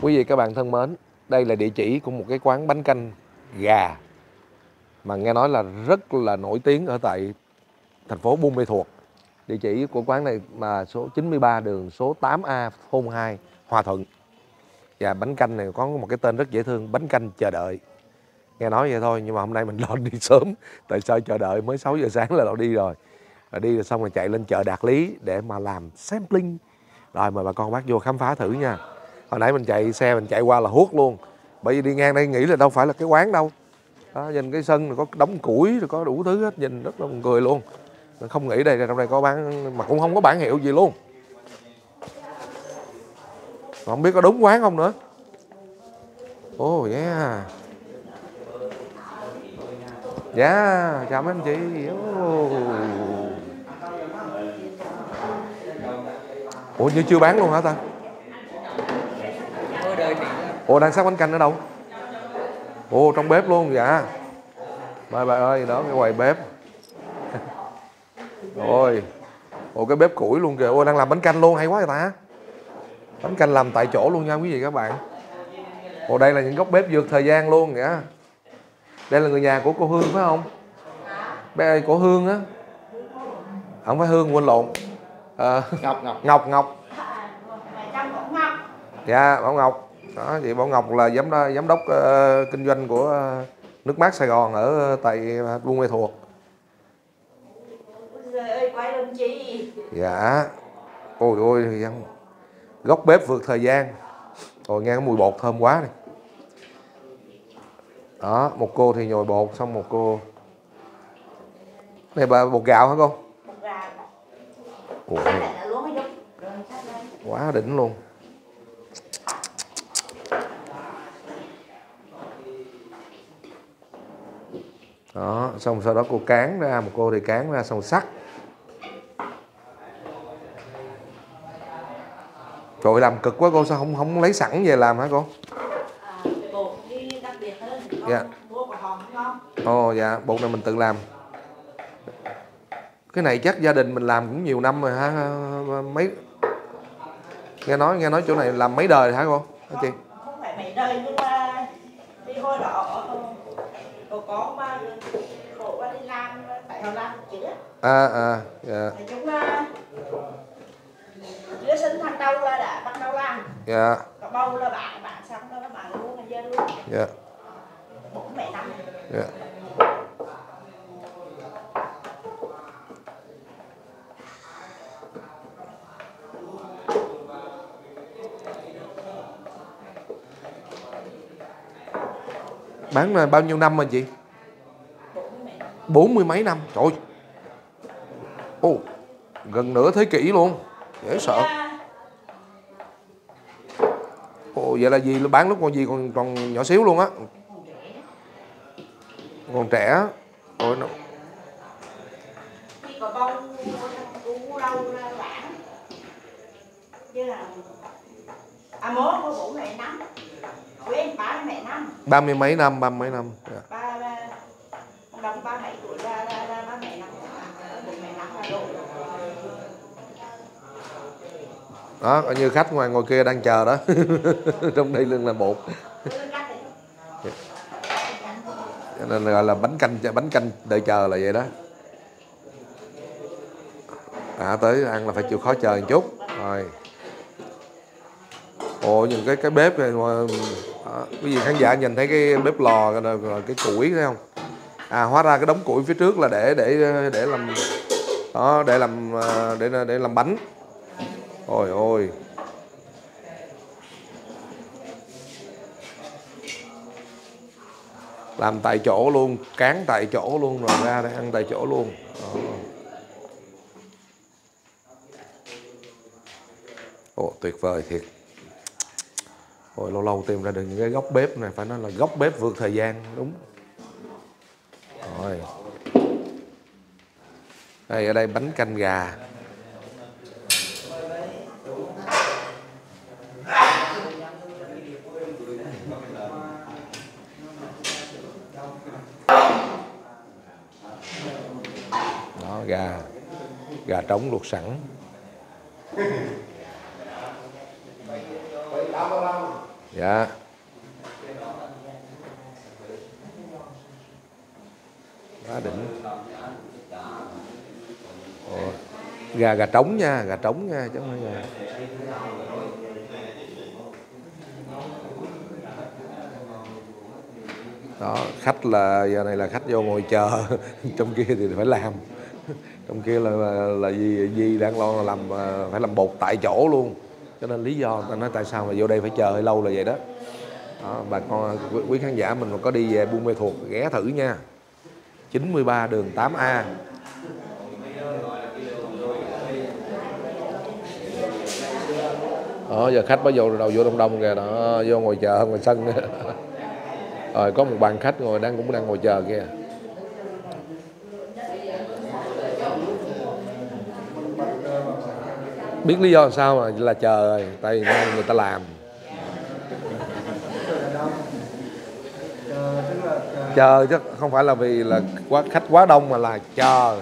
Quý vị các bạn thân mến, đây là địa chỉ của một cái quán bánh canh gà mà nghe nói là rất là nổi tiếng ở tại thành phố Buôn Mê Thuột. Địa chỉ của quán này là số 93 đường số 8A thôn 2 Hòa Thuận. Và bánh canh này có một cái tên rất dễ thương, bánh canh chờ đợi. Nghe nói vậy thôi nhưng mà hôm nay mình lo đi sớm. Tại sao chờ đợi mới 6 giờ sáng làเราđi rồi. Đi rồi xong rồi chạy lên chợ Đạt Lý để mà làm sampling. Rồi mời bà con bác vô khám phá thử nha. Hồi nãy mình chạy xe mình chạy qua là hút luôn. Bởi vì đi ngang đây nghĩ là đâu phải là cái quán đâu. Đó, nhìn cái sân rồi có đống củi rồi có đủ thứ hết, nhìn rất là buồn cười luôn. Mình không nghĩ đây trong đây có bán mà cũng không có bảng hiệu gì luôn. Không biết có đúng quán không nữa. Oh yeah. Dạ, chào mấy anh chị. Ủa như chưa bán luôn hả ta? Ủa đang sắc bánh canh ở đâu? Ồ trong bếp luôn. Dạ. Mời bà ơi, đó cái quầy bếp. Ôi. Ồ cái bếp củi luôn kìa. Ôi đang làm bánh canh luôn, hay quá vậy ta. Bánh canh làm tại chỗ luôn nha quý vị các bạn. Ồ đây là những góc bếp vượt thời gian luôn kìa. Đây là người nhà của cô Hương phải không? Bé của Hương á. Không phải Hương, quên lộn. Ngọc. Dạ, Bảo Ngọc. Đó, chị Bảo Ngọc là giám đốc kinh doanh của nước mát Sài Gòn ở tại Buôn Mê Thuột. Dạ. Ôi ôi, góc bếp vượt thời gian. Rồi nghe cái mùi bột thơm quá này. Đó, một cô thì nhồi bột, xong một cô. Này bà bột gạo hả cô? Bột gạo. Ủa. Quá đỉnh luôn. Đó, xong sau đó cô cán ra, một cô thì cán ra xong sắc. Trời làm cực quá cô, sao không lấy sẵn về làm hả cô? Bột đi đặc biệt hơn thì Dạ. mua của họ không? Ồ dạ, bột này mình tự làm. Cái này chắc gia đình mình làm cũng nhiều năm rồi hả? Mấy nghe nói chỗ này làm mấy đời hả cô? Hả chị? Không phải mấy đời nhưng mà đi hồi đó có mà cổ đi làm tại họ làm chứ. Dạ. Nói chung là chưa sinh thằng đầu là đã bắt đầu làm. Dạ. Có bầu là bạn xong đó các bạn luôn là dân luôn. Dạ. 4 năm. Dạ. Bán là bao nhiêu năm rồi chị? 40 mấy năm. Trời ơi. Ồ, gần nửa thế kỷ luôn. Dễ sợ. Ồ, vậy là gì bán lúc con gì còn nhỏ xíu luôn á. Còn trẻ. Ôi nó. Khi có bông cú lâu là bán. Chứ là mốt có 4 năm. Quên 3 năm. 30 mấy năm. Dạ. Đồng 37 tuổi ra 37 năm. 40 năm là đủ. Đó, coi như khách ngoài ngồi kia đang chờ đó. Trong đây lưng là bột. Cho nên gọi là bánh canh đợi chờ là vậy đó. Tới ăn là phải chịu khó chờ một chút. Rồi. Ồ nhìn cái bếp này cái gì khán giả nhìn thấy cái bếp lò rồi cái củi thấy không? Hóa ra cái đống củi phía trước là để làm đó, để làm bánh. Ôi ôi. Làm tại chỗ luôn, cán tại chỗ luôn rồi ra để ăn tại chỗ luôn. Ồ tuyệt vời thiệt. Ôi lâu lâu tìm ra được những cái góc bếp này, phải nói là góc bếp vượt thời gian đúng. Rồi. Đây ở đây bánh canh gà. Đó gà trống luộc sẵn. Dạ. Quá đỉnh. Ồ. Gà trống nha, gà trống nha chứ không phải gà. Đó, khách là giờ này là khách vô ngồi chờ, trong kia thì phải làm. Trong kia là Di đang lo làm, phải làm bột tại chỗ luôn. Cho nên lý do ta nói tại sao mà vô đây phải chờ hơi lâu là vậy đó. Đó, bà con quý khán giả mình mà có đi về Buôn Mê Thuột ghé thử nha. 93 đường 8A. Đó, giờ khách bắt đầu vô đông đông kìa, đó vô ngồi chờ ngoài sân. Rồi có một bàn khách ngồi cũng đang ngồi chờ kìa. Biết lý do làm sao mà là chờ rồi, tại vì người ta làm. Chờ chứ không phải là vì là khách quá đông mà là chờ.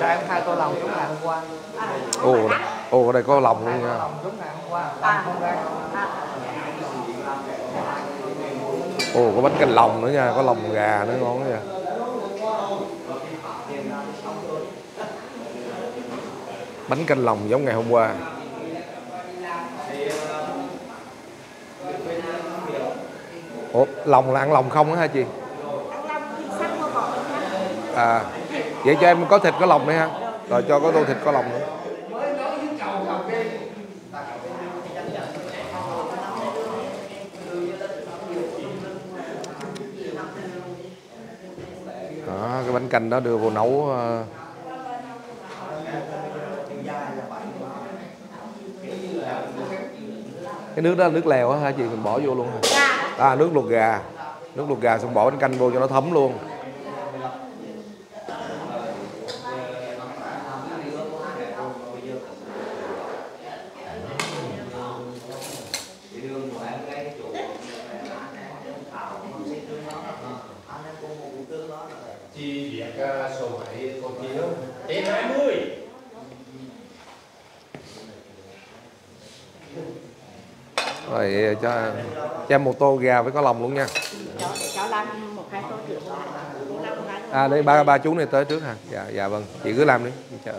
Cho em 2 tô lòng giống ngày hôm qua. Ồ, ở đây có lòng luôn nha. Giống ngày hôm qua. Ồ, có bánh canh lòng nữa nha, có lòng gà nữa ngon nữa nha. Bánh canh lòng giống ngày hôm qua. Ủa, lòng là ăn lòng không á hả chị? À, vậy cho em có thịt có lòng nữa ha. Rồi cho có tô thịt có lòng nữa. Đó, cái bánh canh đó đưa vô nấu. Cái nước đó là nước lèo á hả chị, mình bỏ vô luôn hả? À, nước luộc gà. Nước luộc gà xong bỏ bánh canh vô cho nó thấm luôn. Chi việc số 7 con chi đó. Trên 20. Rồi cho em một tô gà với có lòng luôn nha. Cho làm 1-2 tô trước lại. À đây ba chú này tới trước hả? Dạ vâng, chị cứ làm đi, chị chờ.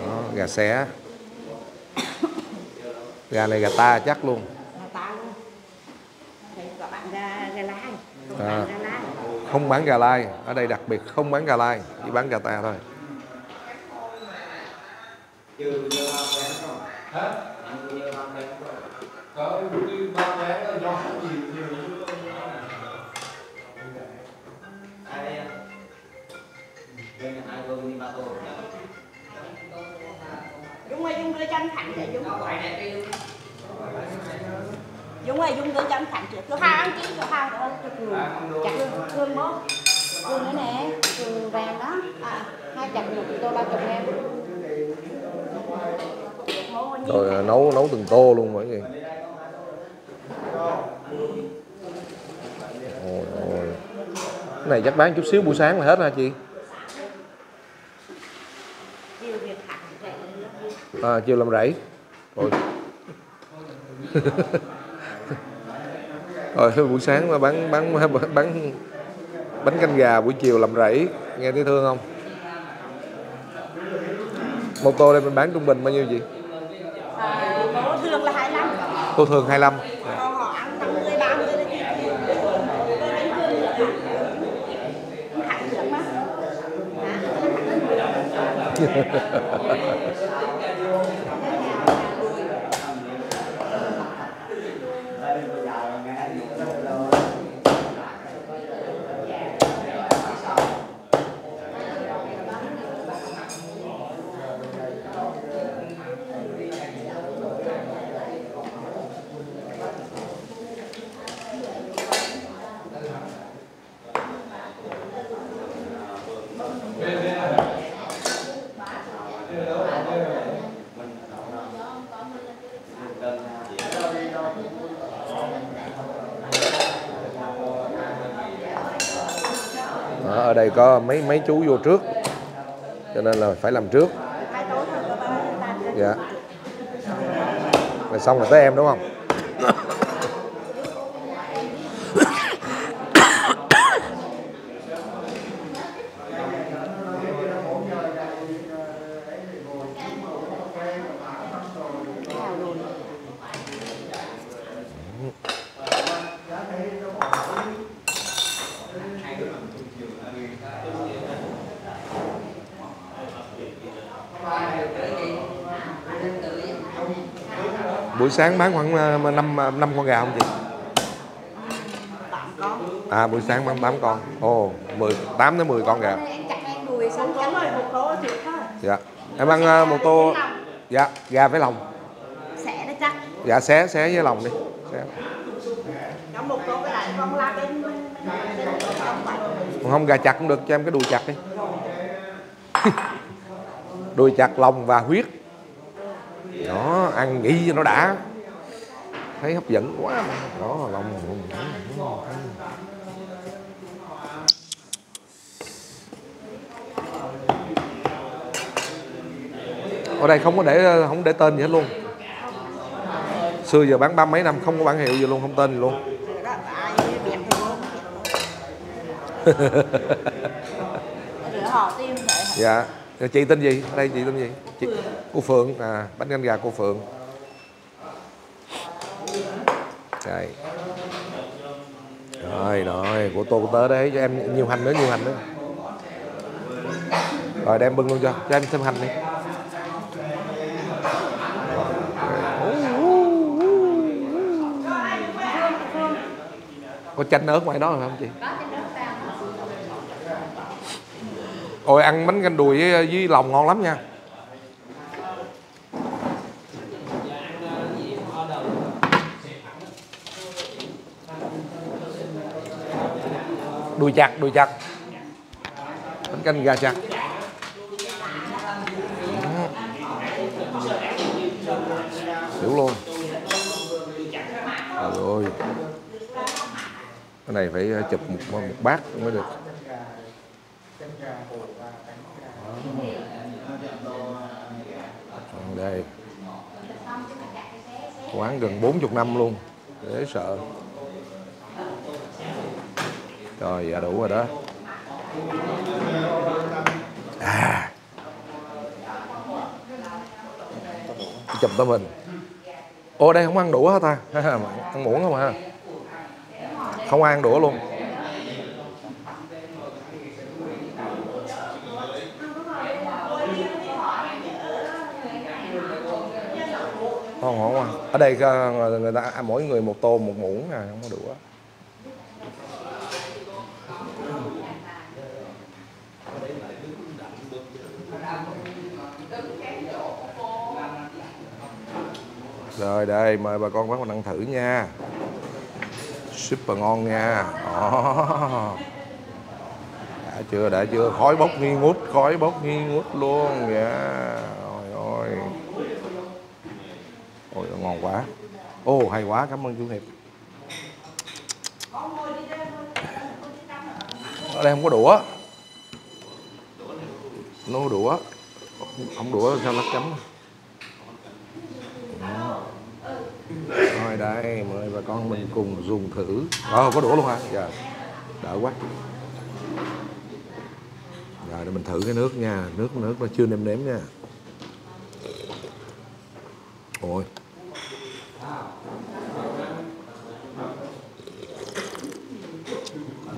Đó, gà xé. Gà này gà ta chắc luôn. Gà ta luôn. Đây có bán gà lai. À, không bán gà lai, ở đây đặc biệt không bán gà lai, chỉ bán gà ta thôi. Dung ơi, Dung đưa cho anh Thành để Dung. Dung ơi, Dung đưa cho anh Thành trước. Cửa hàng chứ, cửa hàng nữa. Chặt thương bố. Thương nữa nè, thương vàng đó. À, 2 chặt 1 tô 30 em. Rồi nấu từng tô luôn mọi người. Ôi. Cái này chắc bán chút xíu buổi sáng là hết hả chị? À, chiều làm rẫy. Rồi. Rồi buổi sáng mà bán bánh canh gà, buổi chiều làm rẫy, nghe thấy thương không? Một tô đây mình bán trung bình bao nhiêu chị? Tô thường là 25. Tô thường 25. Còn họ ăn 50, 30 là chị. Hạnh được mà. đây có mấy chú vô trước, cho nên là phải làm trước. Dạ. Rồi xong rồi tới em đúng không? Buổi sáng bán khoảng 5 con gà không chị? 8 con. À, buổi sáng bán 8 con. Ồ, 8 đến 10 con gà. Em chặt em đùi xong chấm rồi một tô thịt thôi. Dạ. Em ăn một tô. Dạ, gà với lòng. Xẻ nó chắc. Dạ, xé với lòng đi. Xé. Có một tô cái lại con la bên trong vậy. Không, gà chặt cũng được, cho em cái đùi chặt đi. Đùi chặt, lòng và huyết. Đó, ăn nghĩ cho nó đã. Thấy hấp dẫn quá mà. Đó, lòng. Ở đây không để tên gì hết luôn. Xưa giờ bán 30 mấy năm không có bản hiệu gì luôn, không tên gì luôn. Rửa họ tim vậy. Dạ. Chị tên gì? Ở đây chị tên gì? Chị cô Phượng. À, bánh canh gà cô Phượng. Đây. Rồi, của tô tới đấy cho em nhiều hành nữa. Rồi đem bưng luôn cho em thêm hành đi. Có chanh ớt ngoài đó rồi không chị? Ôi, ăn bánh canh đùi với lòng ngon lắm nha. Đùi chặt. Bánh canh gà chặt. Xỉu luôn. Trời ơi. Cái này phải chụp một bát mới được. Đây. Quán gần 40 năm luôn. Dễ sợ. Rồi, dạ đủ rồi đó. À. Chụp tao mình. Ô, đây không ăn đũa hả ta? Ăn muỗng không hả? Không ăn đũa luôn. Ngon quá. Ở đây người ta mỗi người một tô một muỗng à, không có đũa. Rồi đây, mời bà con bác mình ăn thử nha. Super ngon nha. Đó. Đã chưa, khói bốc nghi ngút luôn. Dạ. Ôi. Ôi, ngon quá. Ô, hay quá, cảm ơn chú Hiệp. Ở đây không có đũa. Nó đũa. Không đũa sao lát chấm. Rồi đây, mời bà con mình cùng dùng thử. Có đũa luôn hả? Dạ. Đỡ quá. Rồi để mình thử cái nước nha. Nước nó chưa nêm nha. Ôi.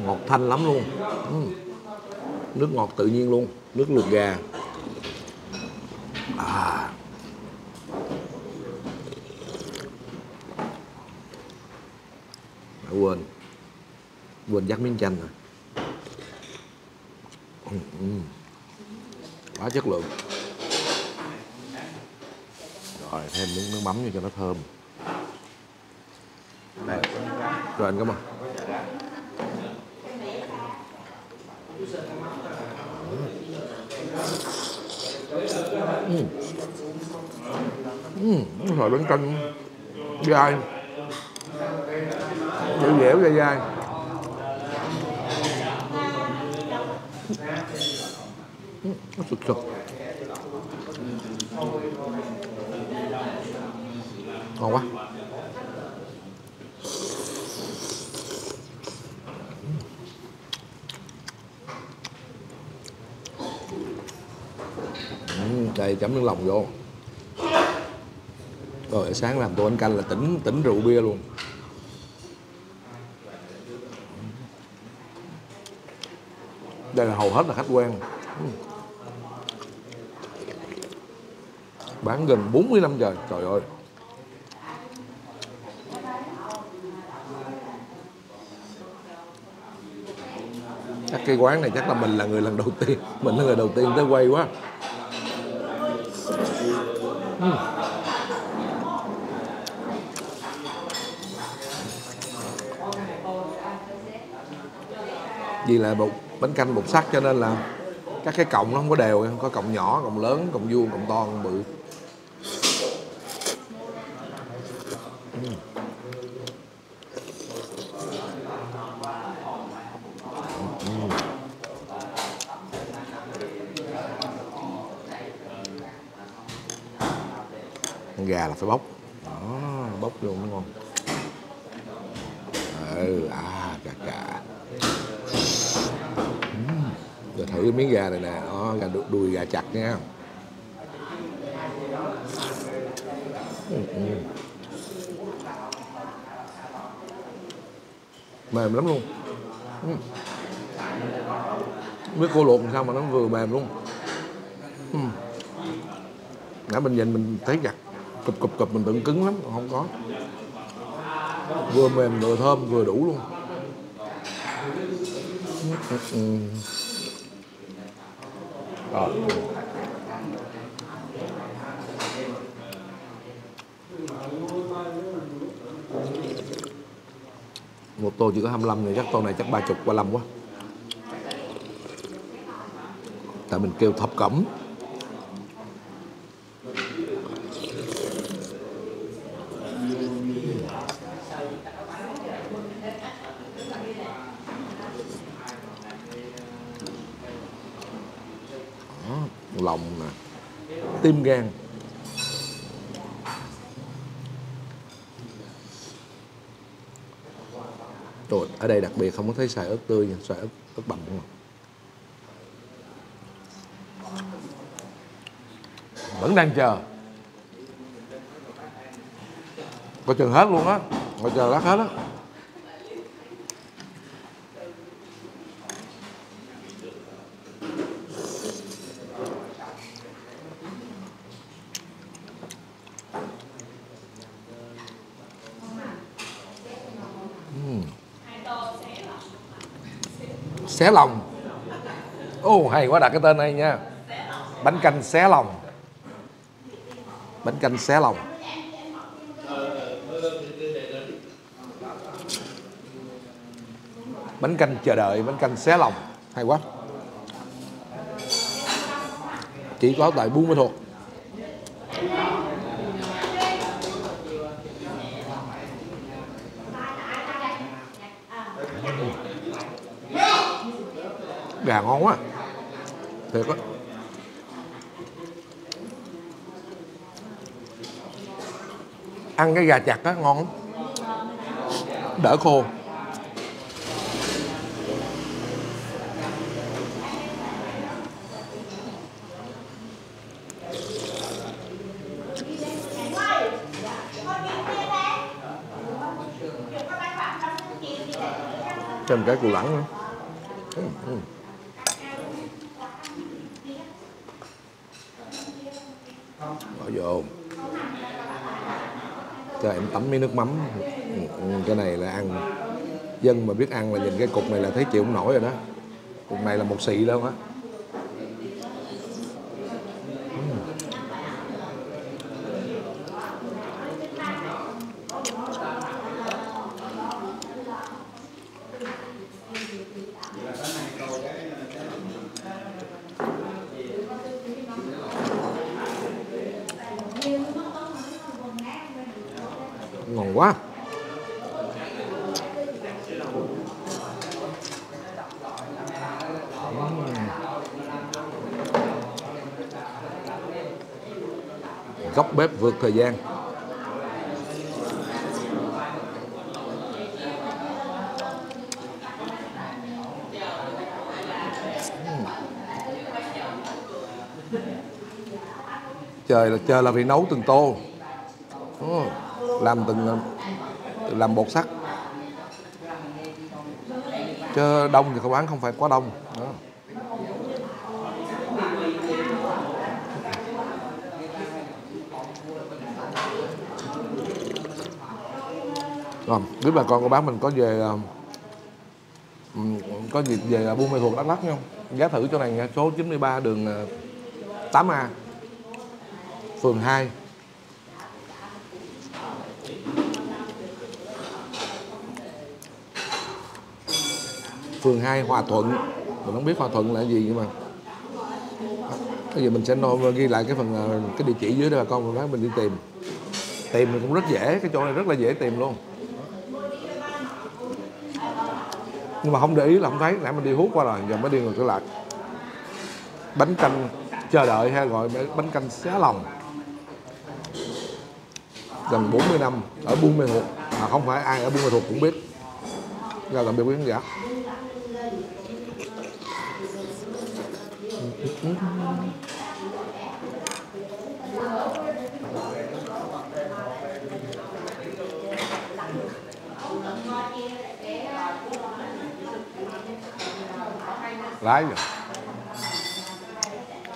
Ngọt thanh lắm luôn. Nước ngọt tự nhiên luôn. Nước luộc gà. À. Quên dắt miếng chanh rồi. Quá chất lượng. Rồi thêm miếng nước mắm vô cho nó thơm. Đây. Rồi anh cảm ơn. Rồi bánh canh dai, dẻo dai. Nó sực sực. Ngon quá. Đây chấm nước lòng vô. Rồi sáng làm tô bánh canh là tỉnh rượu bia luôn. Đây là hầu hết là khách quen. Bán gần 40 năm trời. Trời ơi. Chắc cái quán này chắc là mình là người lần đầu tiên. Mình là người đầu tiên tới quay quá. Vì là bánh canh bột sắt cho nên là các cái cọng nó không có đều, có cọng nhỏ, cọng lớn, cọng vuông, cọng to, cọng bự. Con gà là phải bóc. Đó, bóc luôn nó ngon. Cà. Rồi thử miếng gà này nè, đó, gà đùi gà chặt nha. Mềm lắm luôn. Với cô luộc làm sao mà nó vừa mềm luôn. Nãy mình nhìn mình thấy gặt cụp mình tưởng cứng lắm, không có. Vừa mềm vừa thơm vừa đủ luôn. Rồi. Một tô chỉ có 25 này, chắc tô này chắc 30, 35 quá. Tại mình kêu thập cẩm. Lòng nè, tim gan. Rồi, ở đây đặc biệt không có thấy xài ớt tươi nha, xài ớt bằm không. Vẫn đang chờ. Coi chừng hết luôn á, coi chờ lát hết á. Xé lòng. Ồ, hay quá, đặt cái tên này nha. Bánh canh xé lòng. Bánh canh xé lòng. Bánh canh chờ đợi, bánh canh xé lòng. Hay quá. Chỉ có tại Buôn Ma Thuột. Gà ngon quá. Thiệt á. Ăn cái gà chặt á ngon lắm. Đỡ khô. Thêm cái củ lẳng nữa. Bỏ vô. Cho em tắm miếng nước mắm. Cái này là ăn. Dân mà biết ăn là nhìn cái cục này là thấy chịu không nổi rồi đó. Cục này là một xị luôn á. Ngon quá. Góc bếp vượt thời gian. Chờ là phải nấu từng tô, làm làm bột sắt, chứ đông thì không bán, không phải quá đông đó. Rồi, quý bà con cô bác mình có dịp về Buôn Ma Thuột Đắk Lắk nha, ghé thử chỗ này nha, số 93 đường 8A, phường 2. Phường 2 Hòa Thuận. Mình không biết Hòa Thuận là gì, nhưng mà bây giờ mình sẽ ghi lại cái địa chỉ dưới đây bà con, mình đi tìm thì cũng rất dễ, cái chỗ này rất là dễ tìm luôn. Nhưng mà không để ý là không thấy, nãy mình đi hút qua rồi, giờ mới đi ngược trở lại. Bánh canh chờ đợi hay gọi bánh canh xá lòng, gần 40 năm ở Buôn Ma Thuột, mà không phải ai ở Buôn Ma Thuột cũng biết. Ra tạm biệt quý khán giả. Lái rồi.